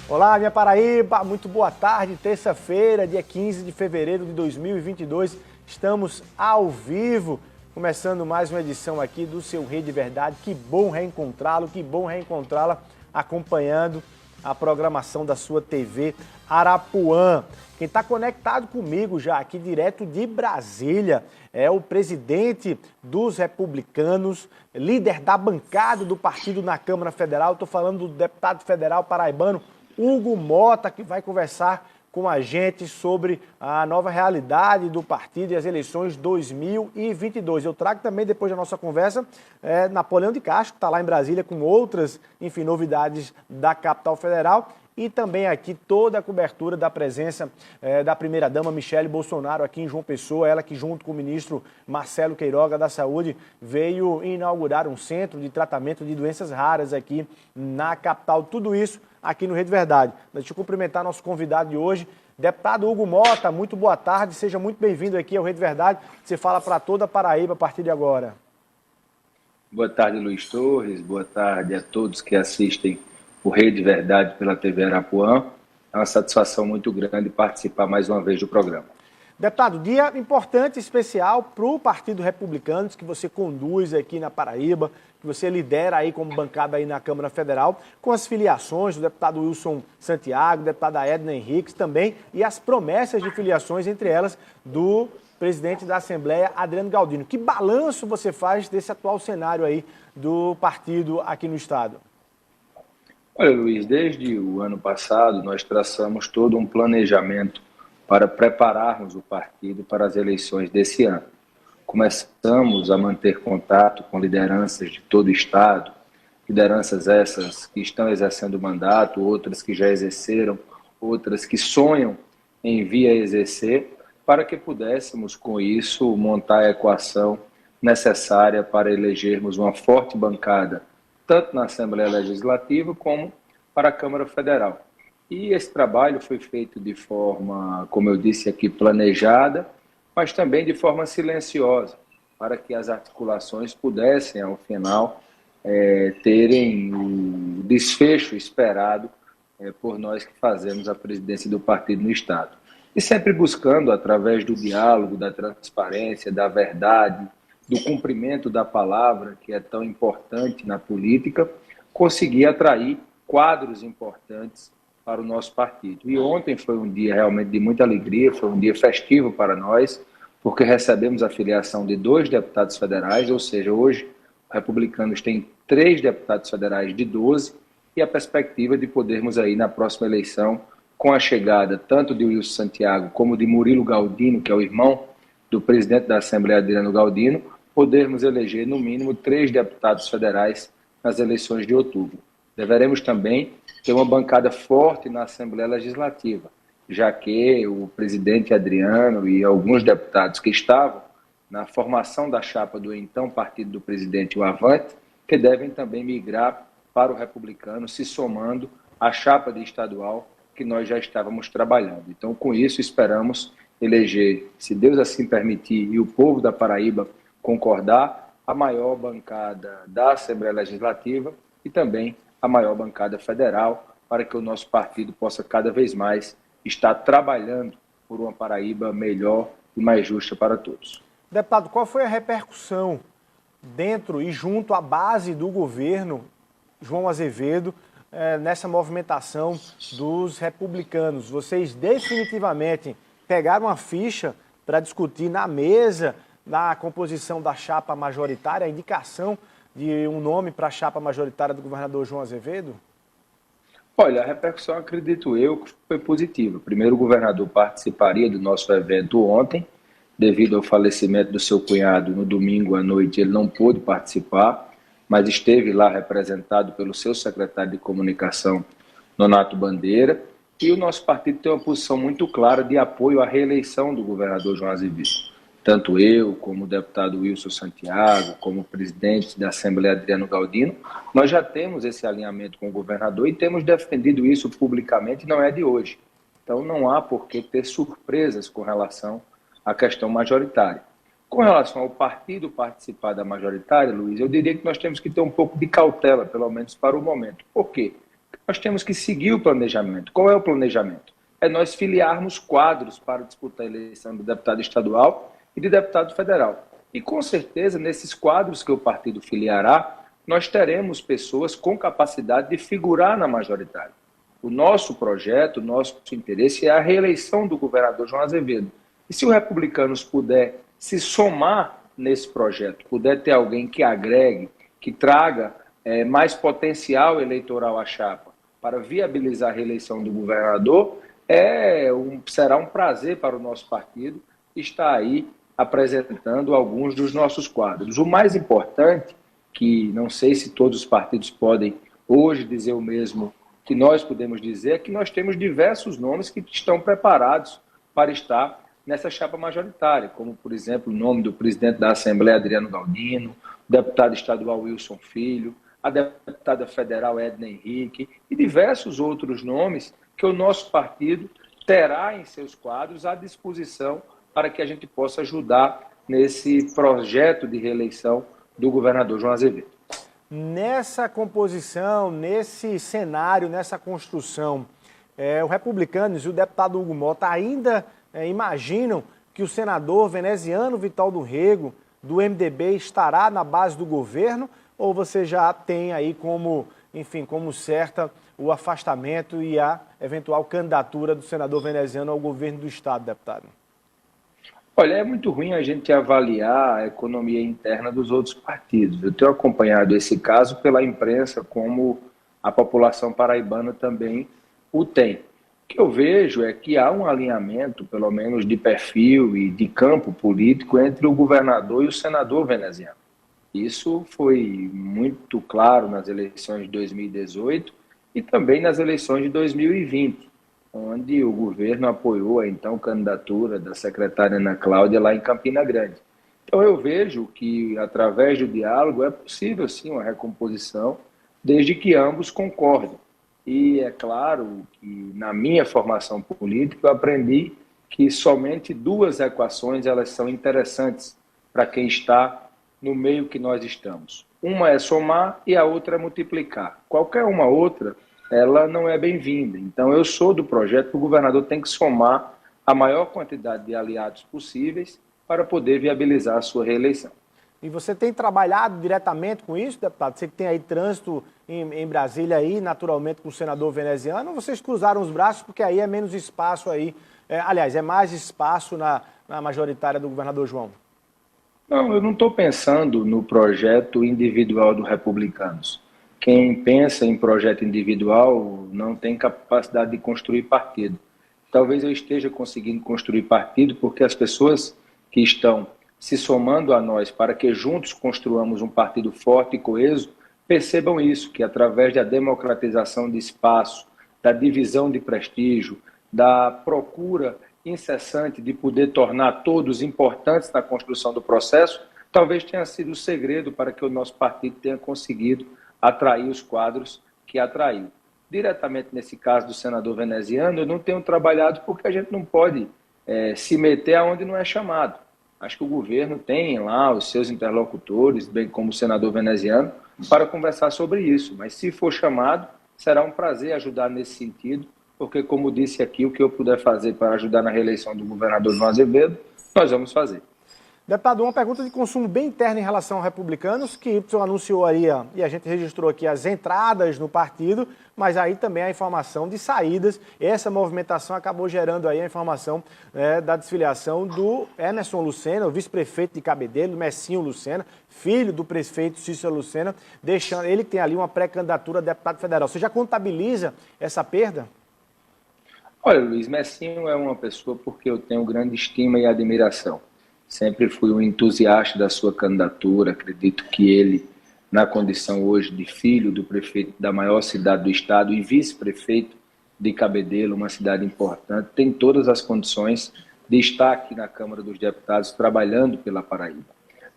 Olá, minha Paraíba, muito boa tarde, terça-feira, dia 15 de fevereiro de 2022, estamos ao vivo, começando mais uma edição aqui do seu Rede Verdade. Que bom reencontrá-lo, que bom reencontrá-la acompanhando a programação da sua TV Arapuã. Quem está conectado comigo já aqui direto de Brasília é o presidente dos republicanos, líder da bancada do partido na Câmara Federal. Estou falando do deputado federal paraibano Hugo Mota, que vai conversar com a gente sobre a nova realidade do partido e as eleições 2022. Eu trago também, depois da nossa conversa, Napoleão de Castro, que está lá em Brasília com outras, novidades da capital federal. E também aqui toda a cobertura da presença da primeira-dama Michele Bolsonaro aqui em João Pessoa, ela que junto com o ministro Marcelo Queiroga da Saúde veio inaugurar um centro de tratamento de doenças raras aqui na capital. Tudo isso aqui no Rede Verdade. Deixa eu cumprimentar nosso convidado de hoje, deputado Hugo Mota. Muito boa tarde, seja muito bem-vindo aqui ao Rede Verdade. Você fala para toda a Paraíba a partir de agora. Boa tarde, Luiz Torres. Boa tarde a todos que assistem o Rede Verdade pela TV Arapuã. É uma satisfação muito grande participar mais uma vez do programa. Deputado, dia importante e especial para o Partido Republicano, que você conduz aqui na Paraíba, que você lidera aí como bancada aí na Câmara Federal, com as filiações do deputado Wilson Santiago, deputada Edna Henriques também, e as promessas de filiações, entre elas, do presidente da Assembleia, Adriano Galdino. Que balanço você faz desse atual cenário aí do partido aqui no Estado? Olha, Luiz, desde o ano passado nós traçamos todo um planejamento para prepararmos o partido para as eleições desse ano. Começamos a manter contato com lideranças de todo o Estado, lideranças essas que estão exercendo o mandato, outras que já exerceram, outras que sonham em vir a exercer, para que pudéssemos, com isso, montar a equação necessária para elegermos uma forte bancada, tanto na Assembleia Legislativa como para a Câmara Federal. E esse trabalho foi feito de forma, como eu disse aqui, planejada, mas também de forma silenciosa, para que as articulações pudessem, ao final, terem o desfecho esperado por nós que fazemos a presidência do partido no Estado. E sempre buscando, através do diálogo, da transparência, da verdade, do cumprimento da palavra, que é tão importante na política, conseguir atrair quadros importantes para o nosso partido. E ontem foi um dia realmente de muita alegria, foi um dia festivo para nós, porque recebemos a filiação de 2 deputados federais, ou seja, hoje os republicanos têm 3 deputados federais de 12, e a perspectiva de podermos aí na próxima eleição, com a chegada tanto de Wilson Santiago como de Murilo Galdino, que é o irmão do presidente da Assembleia, Adriano Galdino, podermos eleger no mínimo 3 deputados federais nas eleições de outubro. Deveremos também ter uma bancada forte na Assembleia Legislativa, já que o presidente Adriano e alguns deputados que estavam na formação da chapa do então partido do presidente, o Avante, que devem também migrar para o republicano, se somando à chapa de estadual que nós já estávamos trabalhando. Então, com isso, esperamos eleger, se Deus assim permitir e o povo da Paraíba concordar, a maior bancada da Assembleia Legislativa e também a maior bancada federal, para que o nosso partido possa cada vez mais estar trabalhando por uma Paraíba melhor e mais justa para todos. Deputado, qual foi a repercussão dentro e junto à base do governo João Azevedo nessa movimentação dos republicanos? Vocês definitivamente pegaram a ficha para discutir na mesa da composição da chapa majoritária, a indicação de um nome para a chapa majoritária do governador João Azevedo? Olha, a repercussão, acredito eu, que foi positiva. Primeiro, o governador participaria do nosso evento ontem, devido ao falecimento do seu cunhado no domingo à noite, ele não pôde participar, mas esteve lá representado pelo seu secretário de comunicação, Nonato Bandeira, e o nosso partido tem uma posição muito clara de apoio à reeleição do governador João Azevedo. Tanto eu, como o deputado Wilson Santiago, como o presidente da Assembleia, Adriano Galdino, nós já temos esse alinhamento com o governador e temos defendido isso publicamente, não é de hoje. Então não há por que ter surpresas com relação à questão majoritária. Com relação ao partido participar da majoritária, Luiz, eu diria que nós temos que ter um pouco de cautela, pelo menos para o momento. Por quê? nós temos que seguir o planejamento. Qual é o planejamento? É nós filiarmos quadros para disputar a eleição de deputado estadual e de deputado federal. E com certeza, nesses quadros que o partido filiará, nós teremos pessoas com capacidade de figurar na majoritária. O nosso projeto, o nosso interesse é a reeleição do governador João Azevedo. E se o Republicanos puder se somar nesse projeto, puder ter alguém que agregue, que traga mais potencial eleitoral à chapa para viabilizar a reeleição do governador, será um prazer para o nosso partido estar aí apresentando alguns dos nossos quadros. O mais importante, que não sei se todos os partidos podem hoje dizer o mesmo que nós podemos dizer, é que nós temos diversos nomes que estão preparados para estar nessa chapa majoritária, como, por exemplo, o nome do presidente da Assembleia, Adriano Galdino, o deputado estadual Wilson Filho, a deputada federal Edna Henrique e diversos outros nomes que o nosso partido terá em seus quadros à disposição para que a gente possa ajudar nesse projeto de reeleição do governador João Azevedo. Nessa composição, nesse cenário, nessa construção, o Republicanos e o deputado Hugo Mota ainda imaginam que o senador veneziano Vital do Rego, do MDB, estará na base do governo? Ou você já tem aí como certa o afastamento e a eventual candidatura do senador veneziano ao governo do estado, deputado? Olha, é muito ruim a gente avaliar a economia interna dos outros partidos. Eu tenho acompanhado esse caso pela imprensa, como a população paraibana também o tem. O que eu vejo é que há um alinhamento, pelo menos de perfil e de campo político, entre o governador e o senador veneziano. Isso foi muito claro nas eleições de 2018 e também nas eleições de 2020, onde o governo apoiou a então candidatura da secretária Ana Cláudia lá em Campina Grande. Então eu vejo que, através do diálogo, é possível sim uma recomposição, desde que ambos concordem. E é claro que, na minha formação política, eu aprendi que somente duas equações elas são interessantes para quem está no meio que nós estamos. Uma é somar e a outra é multiplicar. Qualquer uma outra, ela não é bem-vinda. Então, eu sou do projeto que o governador tem que somar a maior quantidade de aliados possíveis para poder viabilizar a sua reeleição. E você tem trabalhado diretamente com isso, deputado? Você que tem aí trânsito em Brasília aí, naturalmente com o senador veneziano, ou vocês cruzaram os braços porque aí é menos espaço aí, aliás, é mais espaço na majoritária do governador João? Não, eu não estou pensando no projeto individual do Republicanos. Quem pensa em projeto individual não tem capacidade de construir partido. Talvez eu esteja conseguindo construir partido porque as pessoas que estão se somando a nós para que juntos construamos um partido forte e coeso, percebam isso, que através da democratização de espaço, da divisão de prestígio, da procura incessante de poder tornar todos importantes na construção do processo, talvez tenha sido o segredo para que o nosso partido tenha conseguido atrair os quadros que atraiu. Diretamente nesse caso do senador veneziano, eu não tenho trabalhado porque a gente não pode se meter aonde não é chamado. Acho que o governo tem lá os seus interlocutores, bem como o senador veneziano, para conversar sobre isso. Mas se for chamado, será um prazer ajudar nesse sentido, porque, como disse aqui, o que eu puder fazer para ajudar na reeleição do governador João Azevedo, nós vamos fazer. Deputado, uma pergunta de consumo bem interna em relação aos Republicanos, que o senhor anunciou aí, e a gente registrou aqui as entradas no partido, mas aí também a informação de saídas. Essa movimentação acabou gerando aí a informação da desfiliação do Emerson Lucena, o vice-prefeito de Cabedelo, Messinho Lucena, filho do prefeito Cícero Lucena, deixando ele que tem ali uma pré-candidatura a deputado federal. Você já contabiliza essa perda? Olha, Luiz, Messinho é uma pessoa porque eu tenho grande estima e admiração. Sempre fui um entusiasta da sua candidatura, acredito que ele, na condição hoje de filho do prefeito da maior cidade do estado e vice-prefeito de Cabedelo, uma cidade importante, tem todas as condições de estar aqui na Câmara dos Deputados trabalhando pela Paraíba.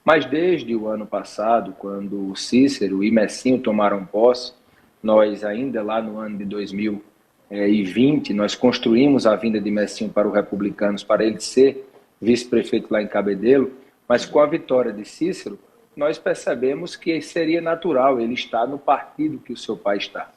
Mas desde o ano passado, quando o Cícero e Messinho tomaram posse, nós ainda lá no ano de 2020, nós construímos a vinda de Messinho para o Republicanos, para ele ser vice-prefeito lá em Cabedelo, mas com a vitória de Cícero, nós percebemos que seria natural ele estar no partido que o seu pai está.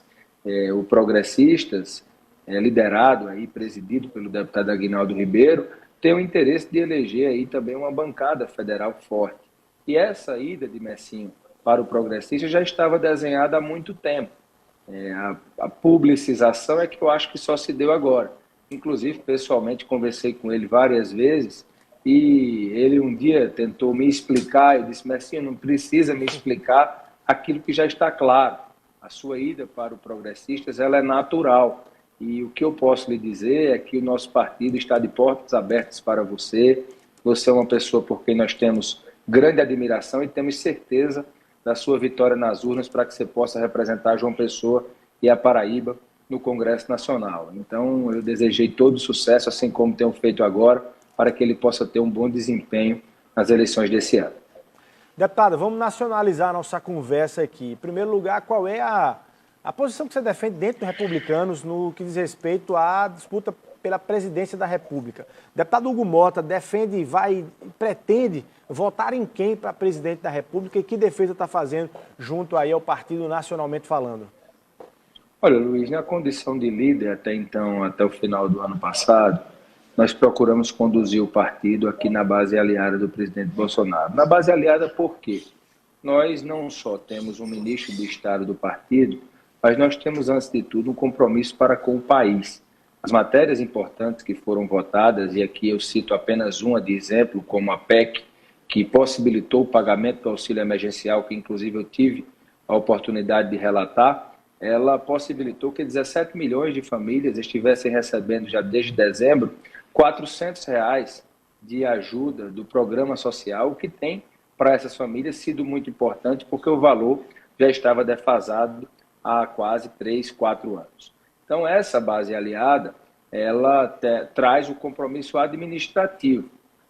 o Progressistas, liderado aí, presidido pelo deputado Aguinaldo Ribeiro, tem o interesse de eleger aí também uma bancada federal forte. E essa ida de Messinho para o Progressista já estava desenhada há muito tempo. A publicização é que eu acho que só se deu agora. Inclusive, pessoalmente, conversei com ele várias vezes e ele um dia tentou me explicar. Eu disse, Messinho, não precisa me explicar aquilo que já está claro. A sua ida para o Progressistas ela é natural. E o que eu posso lhe dizer é que o nosso partido está de portas abertas para você. Você é uma pessoa por quem nós temos grande admiração e temos certeza da sua vitória nas urnas para que você possa representar João Pessoa e a Paraíba no Congresso Nacional. Então, eu desejei todo o sucesso, assim como tenho feito agora, para que ele possa ter um bom desempenho nas eleições desse ano. Deputado, vamos nacionalizar a nossa conversa aqui. Em primeiro lugar, qual é a posição que você defende dentro dos republicanos no que diz respeito à disputa pela presidência da República? Deputado Hugo Mota defende, pretende votar em quem para presidente da República e que defesa está fazendo junto aí ao partido nacionalmente falando? Olha, Luiz, na condição de líder até então, até o final do ano passado, nós procuramos conduzir o partido aqui na base aliada do presidente Bolsonaro. Na base aliada por quê? Nós não só temos um ministro de Estado do partido, mas nós temos, antes de tudo, um compromisso para com o país. As matérias importantes que foram votadas, e aqui eu cito apenas uma de exemplo, como a PEC, que possibilitou o pagamento do auxílio emergencial, que inclusive eu tive a oportunidade de relatar, ela possibilitou que 17 milhões de famílias estivessem recebendo já desde dezembro R$400 de ajuda do programa social, o que tem para essas famílias sido muito importante, porque o valor já estava defasado há quase 3, 4 anos. Então, essa base aliada, ela traz o compromisso administrativo.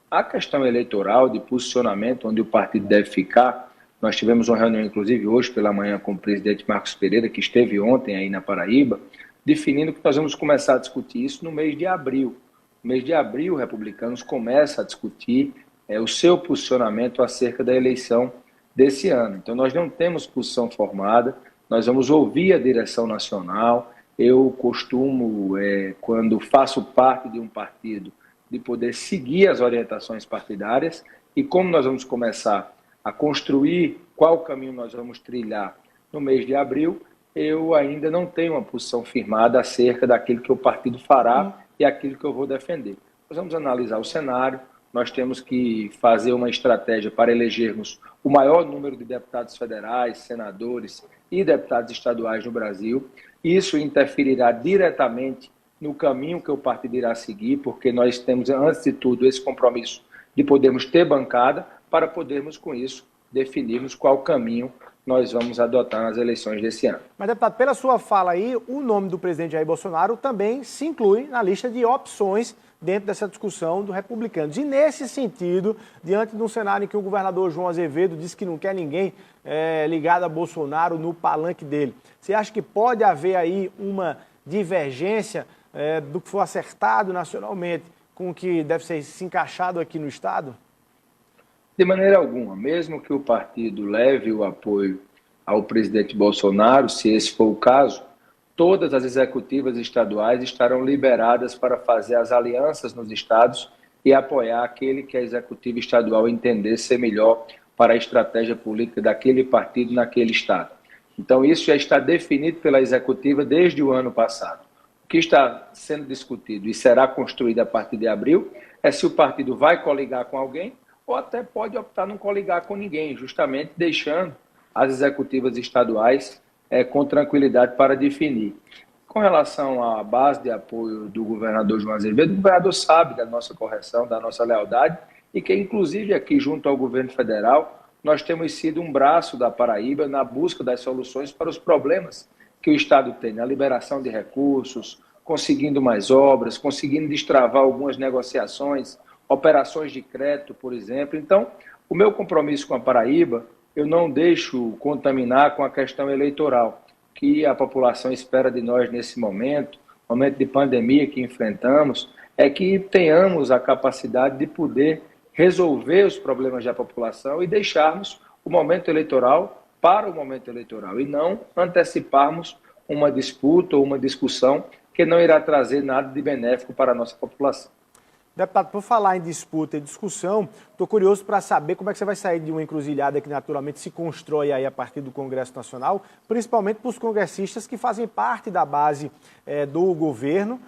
A questão eleitoral, de posicionamento, onde o partido deve ficar, nós tivemos uma reunião, inclusive, hoje pela manhã com o presidente Marcos Pereira, que esteve ontem aí na Paraíba, definindo que nós vamos começar a discutir isso no mês de abril. No mês de abril, Republicanos começa a discutir o seu posicionamento acerca da eleição desse ano. Então, nós não temos posição formada, nós vamos ouvir a direção nacional. Eu costumo, quando faço parte de um partido, de poder seguir as orientações partidárias, e como nós vamos começar a construir qual caminho nós vamos trilhar no mês de abril, eu ainda não tenho uma posição firmada acerca daquilo que o partido fará e aquilo que eu vou defender. Nós vamos analisar o cenário, nós temos que fazer uma estratégia para elegermos o maior número de deputados federais, senadores e deputados estaduais no Brasil. Isso interferirá diretamente no caminho que o partido irá seguir, porque nós temos, antes de tudo, esse compromisso de podermos ter bancada para podermos, com isso, definirmos qual caminho nós vamos adotar nas eleições desse ano. Mas, deputado, pela sua fala aí, o nome do presidente Jair Bolsonaro também se inclui na lista de opções dentro dessa discussão do Republicanos. E nesse sentido, diante de um cenário em que o governador João Azevedo disse que não quer ninguém ligado a Bolsonaro no palanque dele, você acha que pode haver aí uma divergência do que for acertado nacionalmente com o que deve ser se encaixado aqui no Estado? De maneira alguma, mesmo que o partido leve o apoio ao presidente Bolsonaro, se esse for o caso, todas as executivas estaduais estarão liberadas para fazer as alianças nos estados e apoiar aquele que a executiva estadual entender ser melhor para a estratégia política daquele partido naquele estado. Então, isso já está definido pela executiva desde o ano passado. O que está sendo discutido e será construído a partir de abril é se o partido vai coligar com alguém ou até pode optar não coligar com ninguém, justamente deixando as executivas estaduais com tranquilidade para definir. Com relação à base de apoio do governador João Azevedo, o governador sabe da nossa correção, da nossa lealdade, e que, inclusive, aqui junto ao governo federal, nós temos sido um braço da Paraíba na busca das soluções para os problemas que o Estado tem, na liberação de recursos, conseguindo mais obras, conseguindo destravar algumas negociações, operações de crédito, por exemplo. Então, o meu compromisso com a Paraíba, eu não deixo contaminar com a questão eleitoral, que a população espera de nós nesse momento de pandemia que enfrentamos, é que tenhamos a capacidade de poder resolver os problemas da população e deixarmos o momento eleitoral para o momento eleitoral, e não anteciparmos uma disputa ou uma discussão que não irá trazer nada de benéfico para a nossa população. Deputado, por falar em disputa e discussão, estou curioso para saber como é que você vai sair de uma encruzilhada que naturalmente se constrói aí a partir do Congresso Nacional, principalmente para os congressistas que fazem parte da base do governo,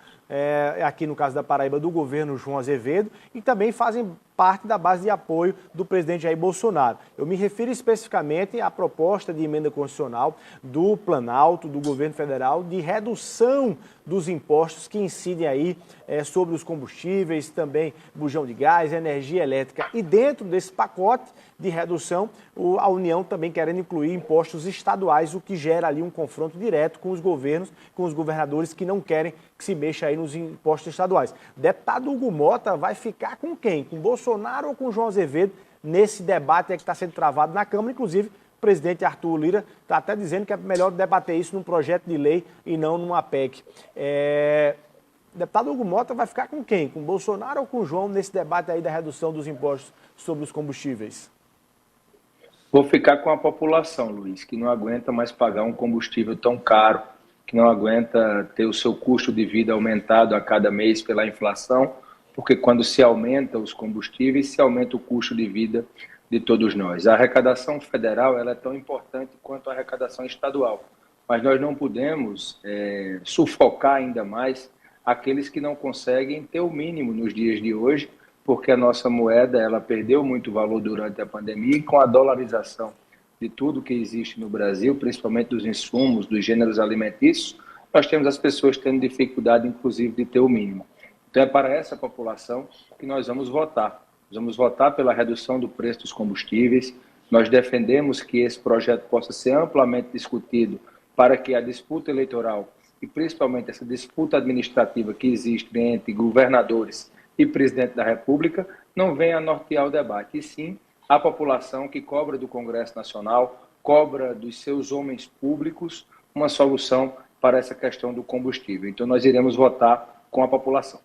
aqui no caso da Paraíba, do governo João Azevedo, e também fazem parte da base de apoio do presidente Jair Bolsonaro. Eu me refiro especificamente à proposta de emenda constitucional do Planalto, do governo federal, de redução dos impostos que incidem aí sobre os combustíveis, também bujão de gás, energia elétrica. E dentro desse pacote de redução, a União também querendo incluir impostos estaduais, o que gera ali um confronto direto com os governos, com os governadores que não querem que se mexa aí nos impostos estaduais. Deputado Hugo Mota vai ficar com quem? Com Bolsonaro ou com João Azevedo nesse debate que está sendo travado na Câmara? Inclusive, o presidente Arthur Lira está até dizendo que é melhor debater isso num projeto de lei e não numa PEC. Deputado Hugo Mota vai ficar com quem? Com Bolsonaro ou com João nesse debate aí da redução dos impostos sobre os combustíveis? Vou ficar com a população, Luiz, que não aguenta mais pagar um combustível tão caro, que não aguenta ter o seu custo de vida aumentado a cada mês pela inflação, porque quando se aumenta os combustíveis, se aumenta o custo de vida de todos nós. A arrecadação federal ela é tão importante quanto a arrecadação estadual, mas nós não podemos sufocar ainda mais aqueles que não conseguem ter o mínimo nos dias de hoje, porque a nossa moeda ela perdeu muito valor durante a pandemia e com a dolarização de tudo que existe no Brasil, principalmente dos insumos, dos gêneros alimentícios, nós temos as pessoas tendo dificuldade, inclusive, de ter o mínimo. Então, é para essa população que nós vamos votar. Nós vamos votar pela redução do preço dos combustíveis. Nós defendemos que esse projeto possa ser amplamente discutido para que a disputa eleitoral e, principalmente, essa disputa administrativa que existe entre governadores e presidente da República não venha a nortear o debate, e sim a população que cobra do Congresso Nacional, cobra dos seus homens públicos uma solução para essa questão do combustível. Então, nós iremos votar com a população.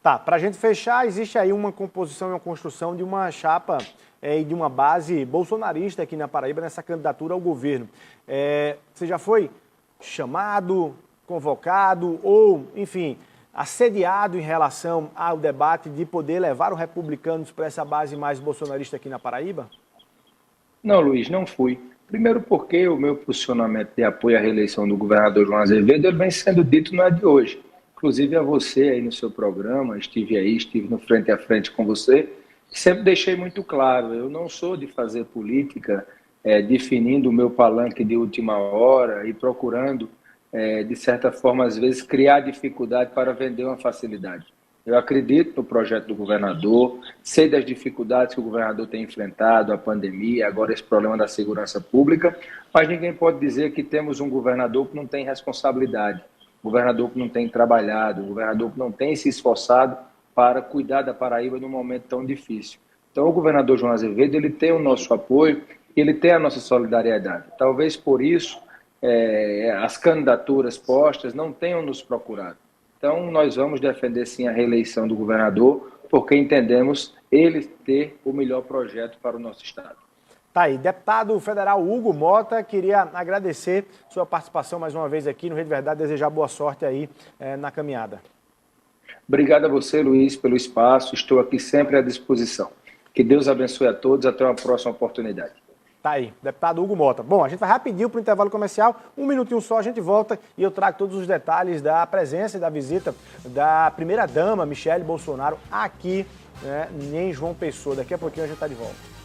Tá, para a gente fechar, existe aí uma composição e uma construção de uma chapa e de uma base bolsonarista aqui na Paraíba nessa candidatura ao governo. Você já foi chamado, convocado ou, enfim, assediado em relação ao debate de poder levar os republicanos para essa base mais bolsonarista aqui na Paraíba? Não, Luiz, não fui. Primeiro porque o meu posicionamento de apoio à reeleição do governador João Azevedo ele vem sendo dito não é de hoje. Inclusive a você aí no seu programa, estive no frente a frente com você, e sempre deixei muito claro, eu não sou de fazer política definindo o meu palanque de última hora e procurando de certa forma, às vezes, criar dificuldade para vender uma facilidade. Eu acredito no projeto do governador, sei das dificuldades que o governador tem enfrentado, a pandemia, agora esse problema da segurança pública, mas ninguém pode dizer que temos um governador que não tem responsabilidade, um governador que não tem trabalhado, um governador que não tem se esforçado para cuidar da Paraíba num momento tão difícil. Então, o governador João Azevedo, ele tem o nosso apoio, ele tem a nossa solidariedade. Talvez por isso, as candidaturas postas não tenham nos procurado. Então, nós vamos defender sim a reeleição do governador, porque entendemos ele ter o melhor projeto para o nosso estado. Tá aí, deputado federal Hugo Mota, queria agradecer sua participação mais uma vez aqui no Rede Verdade, desejar boa sorte aí na caminhada. Obrigado a você, Luiz, pelo espaço, estou aqui sempre à disposição. Que Deus abençoe a todos, até uma próxima oportunidade. Tá aí, deputado Hugo Mota. Bom, a gente vai rapidinho para o intervalo comercial, um minutinho só, a gente volta e eu trago todos os detalhes da presença e da visita da primeira-dama, Michele Bolsonaro, aqui em João Pessoa. Daqui a pouquinho a gente está de volta.